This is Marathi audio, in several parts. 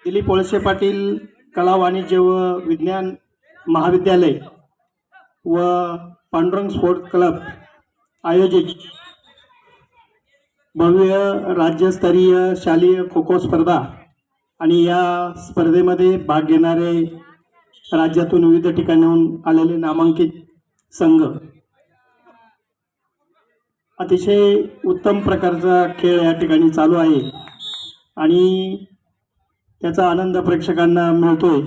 दिलीप वळसे पाटील कला वाणिज्य व विज्ञान महाविद्यालय व पांडुरंग स्पोर्ट्स क्लब आयोजित भव्य राज्यस्तरीय शालेय खो खो स्पर्धा आणि या स्पर्धेमध्ये भाग घेणारे राज्यातून विविध ठिकाणाहून आलेले नामांकित संघ, अतिशय उत्तम प्रकारचा खेळ या ठिकाणी चालू आहे आणि त्याचा आनंद प्रेक्षकांना मिळतोय।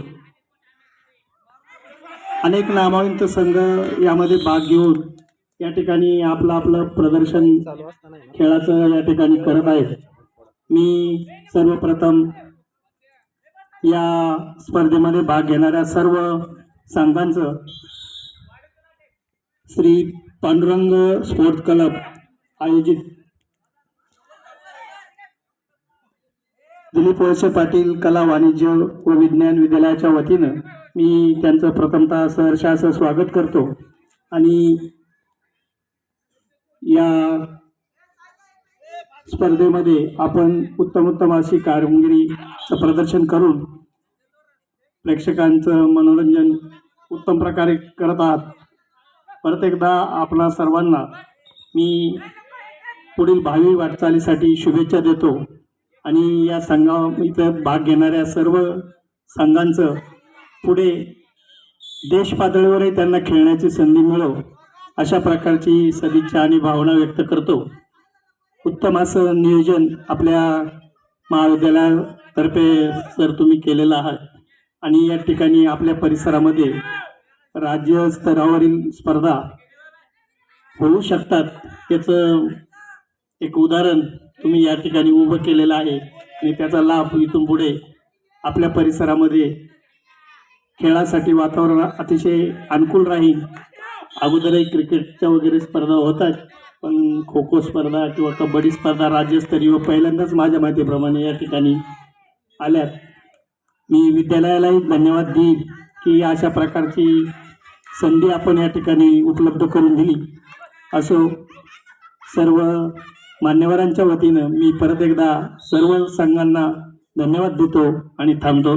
अनेक नामवंत संघ यामध्ये भाग घेऊन या ठिकाणी आपलं प्रदर्शन खेळाचं या ठिकाणी करत आहेत। मी सर्वप्रथम या स्पर्धेमध्ये भाग घेणाऱ्या सर्व संघांचं श्री पांडुरंग स्पोर्ट्स क्लब आयोजित दिलीप वळसे पाटील कला वाणिज्य व विज्ञान विद्यालयाच्या वतीनं मी त्यांचं प्रथमतः सहर्ष असं स्वागत करतो आणि या स्पर्धेमध्ये आपण उत्तम अशी कामगिरीचं प्रदर्शन करून प्रेक्षकांचं मनोरंजन उत्तम प्रकारे करत आहात। परत एकदा आपणा सर्वांना मी पुढील भावी वाटचालीसाठी शुभेच्छा देतो आणि या इथं भाग घेणाऱ्या सर्व संघांचं पुढे देश पातळीवरही त्यांना खेळण्याची संधी मिळो अशा प्रकारची सदिच्छा आणि भावना व्यक्त करतो। उत्तम असं नियोजन आपल्या महाविद्यालयातर्फे सर तुम्ही केलेलं आहात आणि या ठिकाणी आपल्या परिसरामध्ये राज्य स्तरावरील स्पर्धा होऊ शकतात याचं एक उदाहरण तुम्ही या ठिकाणी उभं केलेलं आहे आणि त्याचा लाभ इथून पुढे आपल्या परिसरामध्ये खेळासाठी वातावरण अतिशय अनुकूल राहील। अगोदरही क्रिकेटच्या वगैरे स्पर्धा होतात, पण खो खो स्पर्धा किंवा कबड्डी स्पर्धा राज्यस्तरीय पहिल्यांदाच माझ्या माहितीप्रमाणे या ठिकाणी आल्यात। मी विद्यालयालाही धन्यवाद देईन की अशा प्रकारची संधी आपण या ठिकाणी उपलब्ध करून दिली। असो, सर्व मान्यवरांच्या वतीनं मी परत एकदा सर्व संघांना धन्यवाद देतो आणि थांबतो।